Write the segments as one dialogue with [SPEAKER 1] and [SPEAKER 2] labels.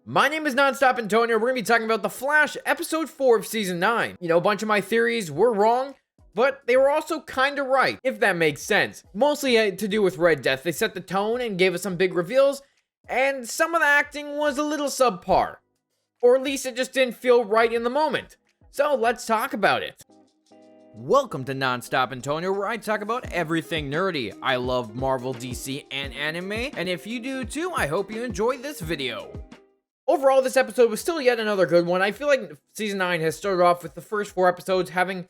[SPEAKER 1] My name is NonStopAntonio. We're going to be talking about The Flash, episode 4 of season 9. You know, a bunch of my theories were wrong, but they were also kind of right, if that makes sense. Mostly had to do with Red Death. They set the tone and gave us some big reveals, and some of the acting was a little subpar. Or at least it just didn't feel right in the moment. So let's talk about it. Welcome to NonStopAntonio, where I talk about everything nerdy. I love Marvel, DC, and anime, and if you do too, I hope you enjoy this video. Overall, this episode was still yet another good one. I feel like Season 9 has started off with the first 4 episodes having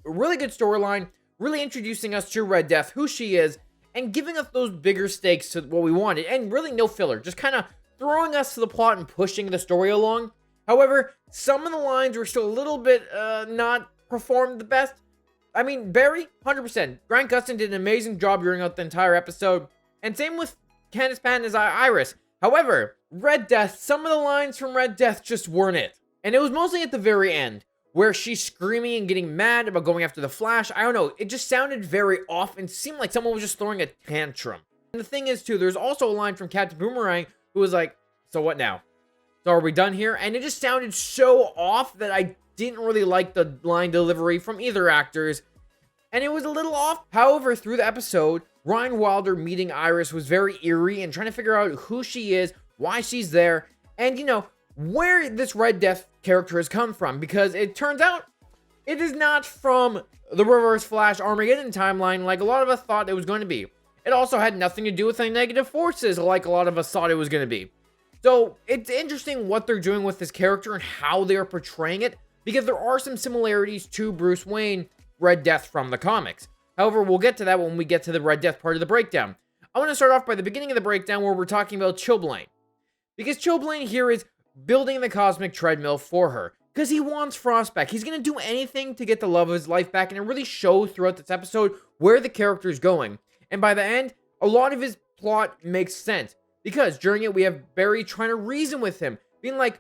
[SPEAKER 1] a really good storyline, really introducing us to Red Death, who she is, and giving us those bigger stakes to what we wanted, and really no filler, just kind of throwing us to the plot and pushing the story along. However, some of the lines were still a little bit not performed the best. I mean, Barry, 100%. Grant Gustin did an amazing job during the entire episode, and same with Candace Patton as Iris. However, Red Death, some of the lines from Red Death just weren't it. And it was mostly at the very end, where she's screaming and getting mad about going after the Flash. I don't know, it just sounded very off and seemed like someone was just throwing a tantrum. And the thing is, too, there's also a line from Captain Boomerang who was like, so what now? So are we done here? And it just sounded so off that I didn't really like the line delivery from either actors. And it was a little off. However, through the episode, Ryan Wilder meeting Iris was very eerie and trying to figure out who she is, why she's there, and, you know, where this Red Death character has come from. Because it turns out it is not from the Reverse Flash Armageddon timeline like a lot of us thought it was going to be. It also had nothing to do with any negative forces like a lot of us thought it was going to be. So it's interesting what they're doing with this character and how they are portraying it, because there are some similarities to Bruce Wayne, Red Death from the comics. However, we'll get to that when we get to the Red Death part of the breakdown. I want to start off by the beginning of the breakdown where we're talking about Chilblain. Because Chilblain here is building the cosmic treadmill for her. Because he wants Frost back. He's going to do anything to get the love of his life back. And it really shows throughout this episode where the character is going. And by the end, a lot of his plot makes sense. Because during it, we have Barry trying to reason with him. Being like,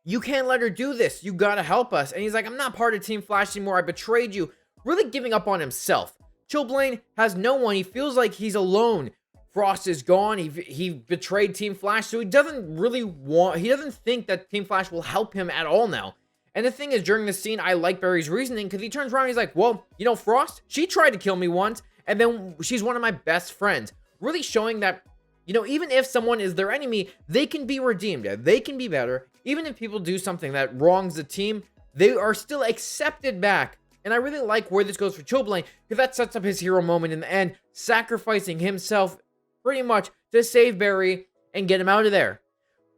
[SPEAKER 1] you can't let her do this. You gotta help us. And he's like, I'm not part of Team Flash anymore. I betrayed you. Really giving up on himself. Chilblain has no one. He feels like he's alone. Frost is gone. He betrayed Team Flash. So he doesn't think that Team Flash will help him at all now. And the thing is, during this scene, I like Barry's reasoning because he turns around and he's like, well, you know, Frost, she tried to kill me once. And then she's one of my best friends. Really showing that, you know, even if someone is their enemy, they can be redeemed. They can be better. Even if people do something that wrongs the team, they are still accepted back. And I really like where this goes for Chilblain, because that sets up his hero moment in the end, sacrificing himself pretty much to save Barry and get him out of there.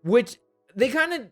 [SPEAKER 1] Which they kind of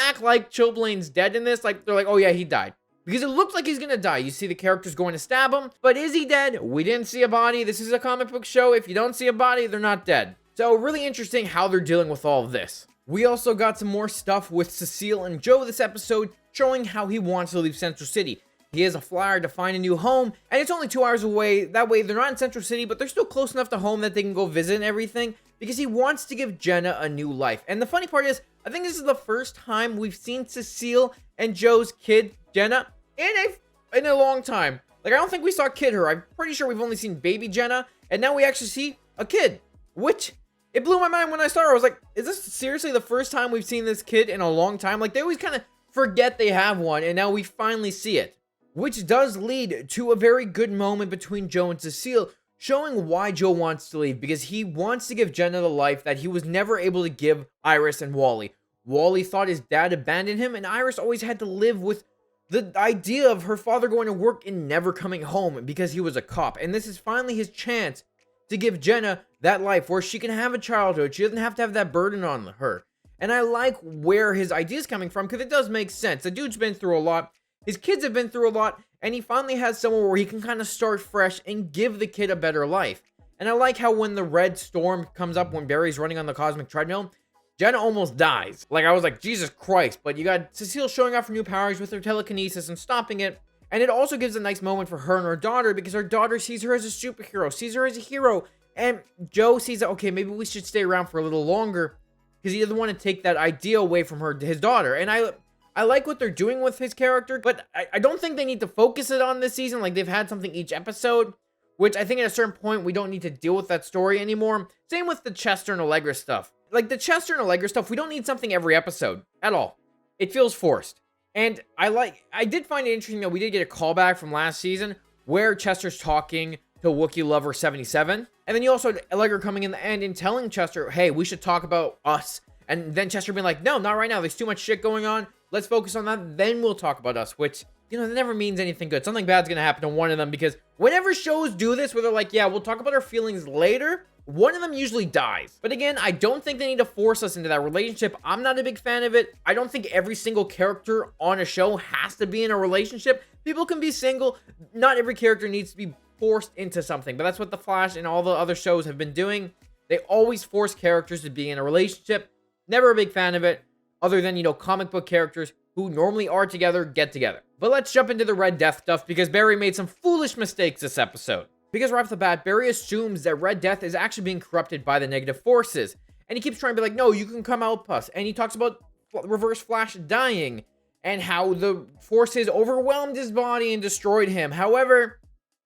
[SPEAKER 1] act like Chilblain's dead in this. Like, they're like, oh yeah, he died. Because it looks like he's gonna die. You see the character's going to stab him, but is he dead? We didn't see a body. This is a comic book show. If you don't see a body, they're not dead. So really interesting how they're dealing with all of this. We also got some more stuff with Cecile and Joe this episode, showing how he wants to leave Central City. He has a flyer to find a new home, and it's only 2 hours away. That way, they're not in Central City, but they're still close enough to home that they can go visit and everything, because he wants to give Jenna a new life. And the funny part is, I think this is the first time we've seen Cecile and Joe's kid, Jenna, in a long time. Like, I don't think we saw kid her. I'm pretty sure we've only seen baby Jenna, and now we actually see a kid, which it blew my mind when I saw her. I was like, is this seriously the first time we've seen this kid in a long time? Like, they always kind of forget they have one, and now we finally see it. Which does lead to a very good moment between Joe and Cecile, showing why Joe wants to leave, because he wants to give Jenna the life that he was never able to give Iris and Wally. Wally thought his dad abandoned him, and Iris always had to live with the idea of her father going to work and never coming home because he was a cop. And this is finally his chance to give Jenna that life where she can have a childhood. She doesn't have to have that burden on her. And I like where his idea is coming from, because it does make sense. The dude's been through a lot. His kids have been through a lot, and he finally has somewhere where he can kind of start fresh and give the kid a better life. And I like how when the red storm comes up when Barry's running on the cosmic treadmill, Jenna almost dies. Like, I was like, Jesus Christ. But you got Cecile showing off her new powers with her telekinesis and stopping it. And it also gives a nice moment for her and her daughter, because her daughter sees her as a superhero, sees her as a hero. And Joe sees that, okay, maybe we should stay around for a little longer, because he doesn't want to take that idea away from his daughter. And I like what they're doing with his character, but I don't think they need to focus it on this season. Like, they've had something each episode, which I think at a certain point, we don't need to deal with that story anymore. Same with the Chester and Allegra stuff. Like the Chester and Allegra stuff, we don't need something every episode at all. It feels forced. And I did find it interesting that we did get a callback from last season where Chester's talking to Wookiee Lover 77. And then you also had Allegra coming in the end and telling Chester, hey, we should talk about us. And then Chester being like, no, not right now. There's too much shit going on. Let's focus on that. Then we'll talk about us, which, that never means anything good. Something bad's going to happen to one of them because whenever shows do this, where they're like, yeah, we'll talk about our feelings later, one of them usually dies. But again, I don't think they need to force us into that relationship. I'm not a big fan of it. I don't think every single character on a show has to be in a relationship. People can be single. Not every character needs to be forced into something, but that's what The Flash and all the other shows have been doing. They always force characters to be in a relationship. Never a big fan of it, other than, comic book characters who normally are together get together. But let's jump into the Red Death stuff because Barry made some foolish mistakes this episode. Because right off the bat, Barry assumes that Red Death is actually being corrupted by the negative forces. And he keeps trying to be like, no, you can come help us. And he talks about Reverse Flash dying and how the forces overwhelmed his body and destroyed him. However,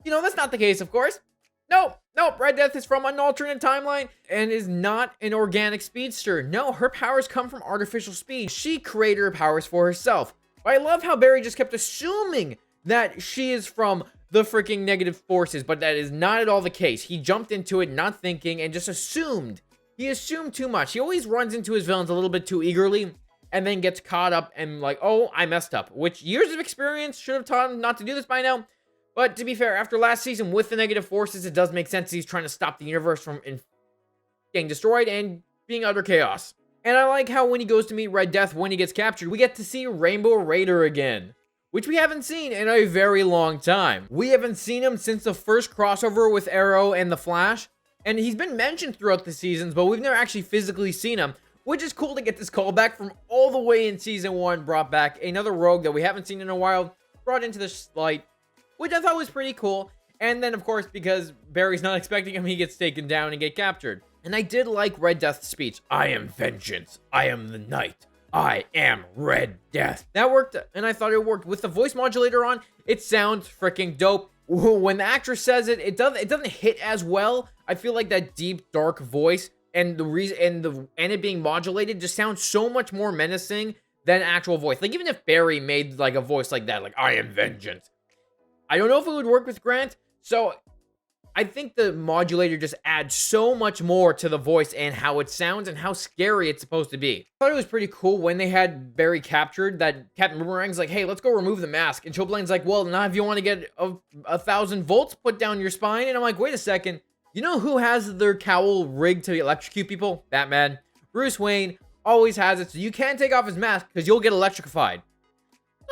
[SPEAKER 1] that's not the case, of course. Nope. Red Death is from an alternate timeline and is not an organic speedster. No, her powers come from artificial speed. She created her powers for herself. But I love how Barry just kept assuming that she is from the freaking negative forces, but that is not at all the case. He jumped into it not thinking and just assumed. He assumed too much. He always runs into his villains a little bit too eagerly and then gets caught up and like, oh, I messed up. Which years of experience should have taught him not to do this by now. But to be fair, after last season with the negative forces, it does make sense he's trying to stop the universe from getting destroyed and being utter chaos. And I like how when he goes to meet Red Death, when he gets captured, we get to see Rainbow Raider again, which we haven't seen in a very long time. We haven't seen him since the first crossover with Arrow and The Flash, and he's been mentioned throughout the seasons, but we've never actually physically seen him, which is cool to get this callback from all the way in season 1, brought back another rogue that we haven't seen in a while, brought into the light, which I thought was pretty cool. And then, of course, because Barry's not expecting him, he gets taken down and get captured. And I did like Red Death's speech. I am vengeance. I am the night. I am Red Death. That worked, and I thought it worked. With the voice modulator on, it sounds freaking dope. When the actress says it, it doesn't hit as well. I feel like that deep, dark voice and the reason and it being modulated just sounds so much more menacing than actual voice. Like even if Barry made like a voice like that, like I am vengeance, I don't know if it would work with Grant. So I think the modulator just adds so much more to the voice and how it sounds and how scary it's supposed to be. I thought it was pretty cool when they had Barry captured that Captain Boomerang's like, hey, let's go remove the mask. And Chilblain's like, well, now if you want to get a 1,000 volts put down your spine. And I'm like, wait a second. You know who has their cowl rigged to electrocute people? Batman. Bruce Wayne always has it, so you can't take off his mask because you'll get electrified.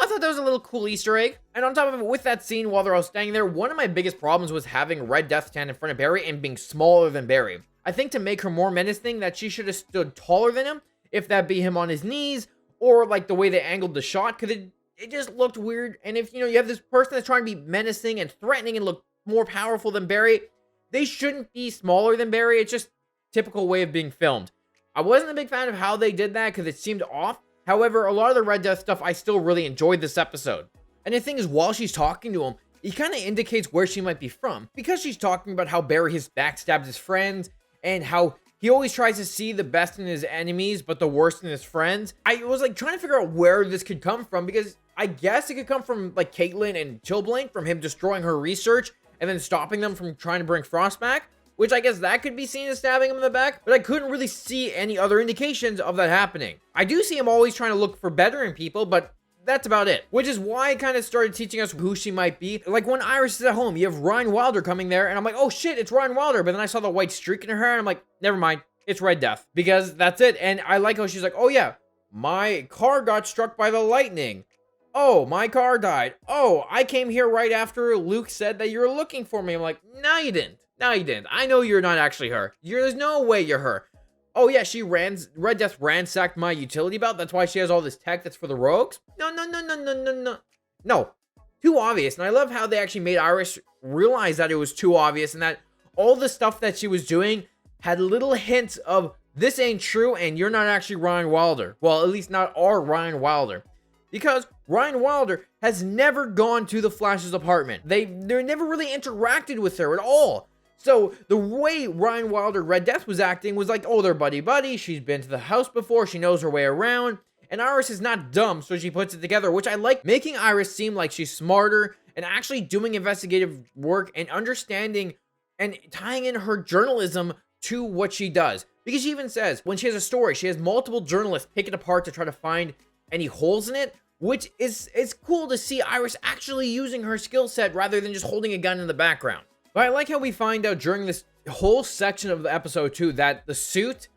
[SPEAKER 1] I thought that was a little cool Easter egg. And on top of it, with that scene while they're all standing there, one of my biggest problems was having Red Death stand in front of Barry and being smaller than Barry. I think to make her more menacing, that she should have stood taller than him, if that be him on his knees, or like the way they angled the shot, because it just looked weird. And if, you have this person that's trying to be menacing and threatening and look more powerful than Barry, they shouldn't be smaller than Barry. It's just typical way of being filmed. I wasn't a big fan of how they did that because it seemed off. However, a lot of the Red Death stuff, I still really enjoyed this episode. And the thing is, while she's talking to him, he kind of indicates where she might be from. Because she's talking about how Barry has backstabbed his friends, and how he always tries to see the best in his enemies, but the worst in his friends. I was like trying to figure out where this could come from, because I guess it could come from like Caitlin and Chilblain, from him destroying her research, and then stopping them from trying to bring Frost back. Which I guess that could be seen as stabbing him in the back, but I couldn't really see any other indications of that happening. I do see him always trying to look for better in people, but that's about it. Which is why I kind of started teaching us who she might be. Like when Iris is at home, you have Ryan Wilder coming there, and I'm like, oh shit, it's Ryan Wilder. But then I saw the white streak in her hair, and I'm like, never mind, it's Red Death. Because that's it. And I like how she's like, oh yeah, my car got struck by the lightning. Oh, my car died. Oh, I came here right after Luke said that you were looking for me. I'm like, no, you didn't. No, you didn't. I know you're not actually her. There's no way you're her. Oh yeah, Red Death ransacked my utility belt. That's why she has all this tech that's for the rogues. No. No, too obvious. And I love how they actually made Iris realize that it was too obvious, and that all the stuff that she was doing had little hints of this ain't true and you're not actually Ryan Wilder. Well, at least not our Ryan Wilder. Because Ryan Wilder has never gone to the Flash's apartment. They never really interacted with her at all. So the way Ryan Wilder Red Death was acting was like, oh, they're buddy-buddy. She's been to the house before. She knows her way around. And Iris is not dumb, so she puts it together, which I like, making Iris seem like she's smarter and actually doing investigative work and understanding and tying in her journalism to what she does. Because she even says when she has a story, she has multiple journalists pick it apart to try to find any holes in it, which is cool to see Iris actually using her skill set rather than just holding a gun in the background. But I like how we find out during this whole section of the episode 2 that the suit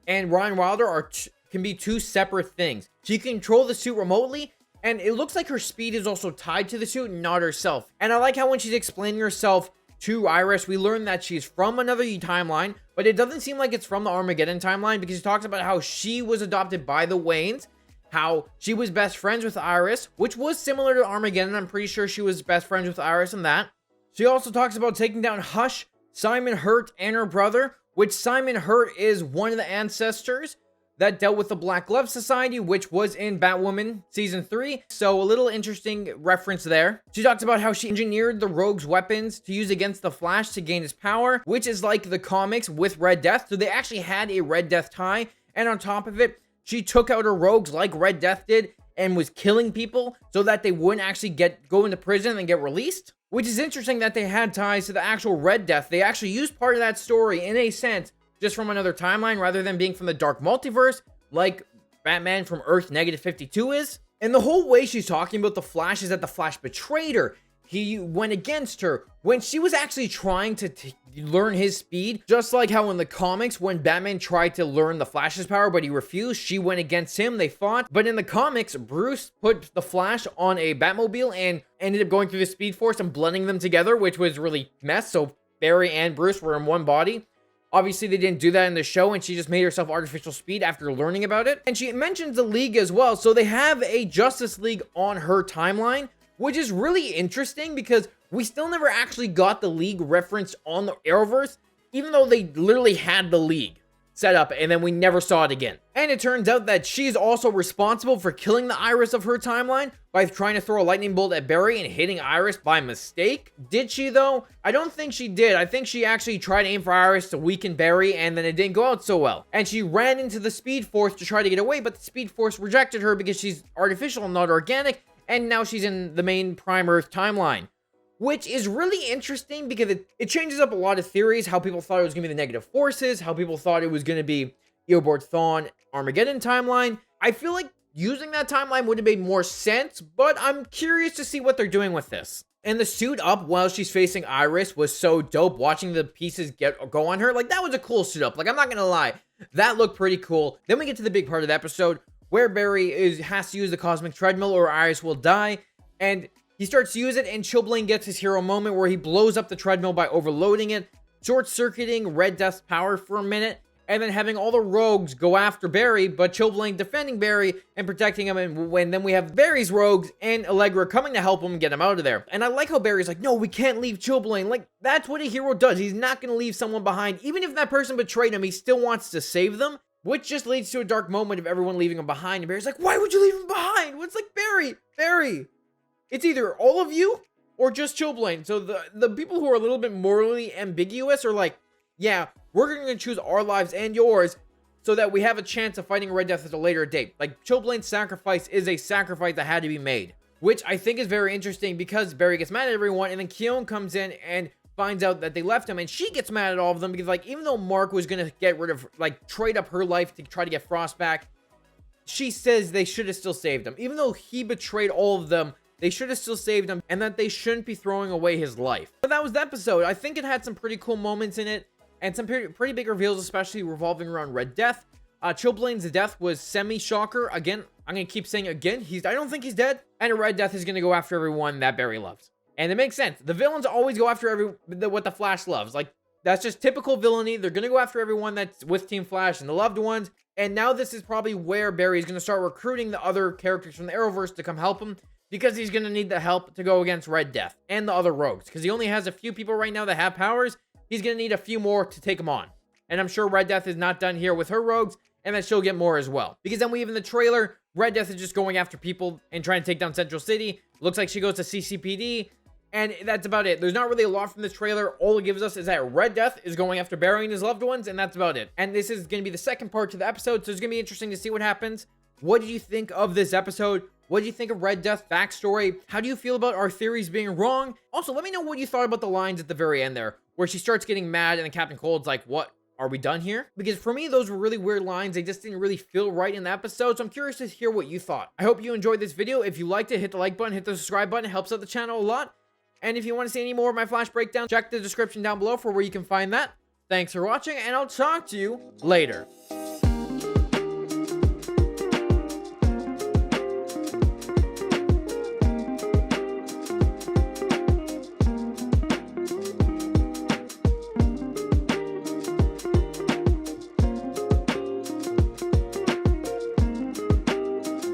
[SPEAKER 1] and Ryan Wilder can be two separate things. She can control the suit remotely, and it looks like her speed is also tied to the suit and not herself. And I like how when she's explaining herself to Iris, we learn that she's from another timeline, but it doesn't seem like it's from the Armageddon timeline, because she talks about how she was adopted by the Waynes, how she was best friends with Iris, which was similar to Armageddon. I'm pretty sure she was best friends with Iris in that. She also talks about taking down Hush, Simon Hurt, and her brother, which Simon Hurt is one of the ancestors that dealt with the Black Glove Society, which was in Batwoman Season 3. So a little interesting reference there. She talks about how she engineered the Rogue's weapons to use against the Flash to gain his power, which is like the comics with Red Death. So they actually had a Red Death tie. And on top of it, she took out her rogues like Red Death did and was killing people so that they wouldn't actually go into prison and get released. Which is interesting that they had ties to the actual Red Death. They actually used part of that story in a sense just from another timeline rather than being from the Dark Multiverse like Batman from Earth -52 is. And the whole way she's talking about the Flash is that the Flash betrayed her. He went against her when she was actually trying to learn his speed. Just like how in the comics, when Batman tried to learn the Flash's power, but he refused, she went against him. They fought. But in the comics, Bruce put the Flash on a Batmobile and ended up going through the Speed Force and blending them together, which was really messed. So Barry and Bruce were in one body. Obviously, they didn't do that in the show, and she just made herself artificial speed after learning about it. And she mentions the League as well. So they have a Justice League on her timeline, which is really interesting because we still never actually got the League referenced on the Arrowverse, even though they literally had the League set up, and then we never saw it again. And it turns out that she's also responsible for killing the Iris of her timeline by trying to throw a lightning bolt at Barry and hitting Iris by mistake. Did she though? I don't think she did. I think she actually tried to aim for Iris to weaken Barry, and then it didn't go out so well. And she ran into the Speed Force to try to get away, but the Speed Force rejected her because she's artificial and not organic, and now she's in the main Prime Earth timeline. Which is really interesting because it changes up a lot of theories, how people thought it was going to be the negative forces, how people thought it was going to be Eobard Thawne Armageddon timeline. I feel like using that timeline would have made more sense, but I'm curious to see what they're doing with this. And the suit up while she's facing Iris was so dope. Watching the pieces go on her, like that was a cool suit up. Like I'm not going to lie, that looked pretty cool. Then we get to the big part of the episode where Barry has to use the cosmic treadmill or Iris will die. And he starts to use it, and Chilblain gets his hero moment where he blows up the treadmill by overloading it, short-circuiting Red Death's power for a minute, and then having all the rogues go after Barry, but Chilblain defending Barry and protecting him, and then we have Barry's rogues and Allegra coming to help him and get him out of there. And I like how Barry's like, no, we can't leave Chilblain. Like, that's what a hero does. He's not going to leave someone behind. Even if that person betrayed him, he still wants to save them, which just leads to a dark moment of everyone leaving him behind. And Barry's like, why would you leave him behind? Well, it's like, Barry. It's either all of you or just Chilblain. So the people who are a little bit morally ambiguous are like, yeah, we're going to choose our lives and yours so that we have a chance of fighting Red Death at a later date. Like, Chilblain's sacrifice is a sacrifice that had to be made, which I think is very interesting because Barry gets mad at everyone, and then Keone comes in and finds out that they left him, and she gets mad at all of them because, like, even though Mark was going to get rid of, like, trade up her life to try to get Frost back, she says they should have still saved him. Even though he betrayed all of them, they should have still saved him, and that they shouldn't be throwing away his life. But that was the episode. I think it had some pretty cool moments in it, and some pretty big reveals, especially revolving around Red Death. Chilblain's death was semi-shocker. Again, I'm going to keep saying again, I don't think he's dead. And Red Death is going to go after everyone that Barry loves. And it makes sense. The villains always go after what the Flash loves. Like, that's just typical villainy. They're going to go after everyone that's with Team Flash and the loved ones. And now this is probably where Barry is going to start recruiting the other characters from the Arrowverse to come help him, because he's going to need the help to go against Red Death and the other rogues. Because he only has a few people right now that have powers. He's going to need a few more to take him on. And I'm sure Red Death is not done here with her rogues, and that she'll get more as well. Because then we have in the trailer, Red Death is just going after people and trying to take down Central City. Looks like she goes to CCPD. And that's about it. There's not really a lot from this trailer. All it gives us is that Red Death is going after burying his loved ones, and that's about it. And this is going to be the second part to the episode, so it's going to be interesting to see what happens. What did you think of this episode? What did you think of Red Death backstory? How do you feel about our theories being wrong? Also, let me know what you thought about the lines at the very end there, where she starts getting mad and then Captain Cold's like, what? Are we done here? Because for me, those were really weird lines. They just didn't really feel right in the episode. So I'm curious to hear what you thought. I hope you enjoyed this video. If you liked it, hit the like button, hit the subscribe button. It helps out the channel a lot. And if you want to see any more of my Flash breakdown, check the description down below for where you can find that. Thanks for watching, and I'll talk to you later.